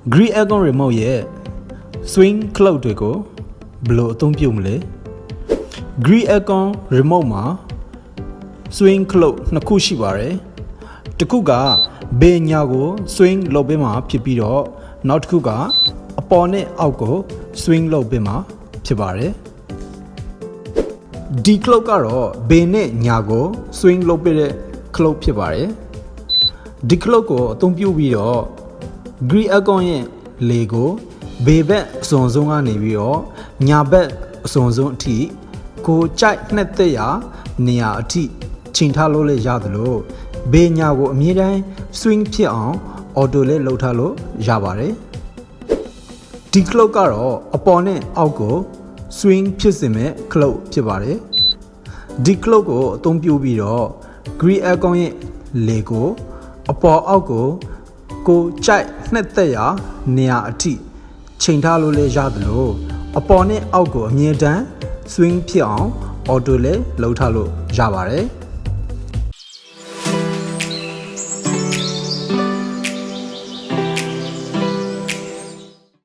Gree Aircon Remote ရဲ့ swing cloud တွေကိုဘယ်လိုအသုံးပြုမလဲ Gree Aircon Remote မှာ swing cloud နှစ်ခုရှိပါတယ်တစ်ခုကဘေးညာကို swing လုပ်ပေးမှာဖြစ်ပြီးတော့နောက်တစ်ခုကအပေါ်နဲ့အောက်ကို swing လုပ်ပေးမှာဖြစ်ပါတယ်ဒီ cloud ကတော့ဘေးနဲ့ညာကို swing လုပ်ပေးတဲ့ cloud ဖြစ်ပါတယ်ဒီ cloud ကိုအသုံးပြုပြီးတော့ Gree Aircon ရဲ့လေကိုဘေးဘက်အစွန်ဆုံးကနေပြီးတော့ညာဘက်အစွန်ဆုံးအထိကိုကြိုက်နှစ်သက်ရာနေရာအထိချိန်ထားလို့လည်းရတယ်လို့ဘေးညာကိုအမြဲတမ်း swing ဖြစ်အောင် auto လေးလှုပ်ထားလို့ရပါတယ်ဒီ cloud ကတော့အပေါ်နဲ့အောက်ကို swing ဖြစ်စေမဲ့ cloud ဖြစ်ပါတယ်ဒီ cloud ကိုအသုံးပြုပြီးတော့ Gree Aircon ရဲ့လေကိုအပေါ်အောက်ကိုကြိုက်နှစ်သက်ရာနေရာအထိချိန်ထားလို့လည်းရတယ်လို့အပေါ်နဲ့အောက်ကိုအမြဲတမ်း swing ဖြစ်အောင် auto လေးလှုပ်ထားလို့ရပါတယ်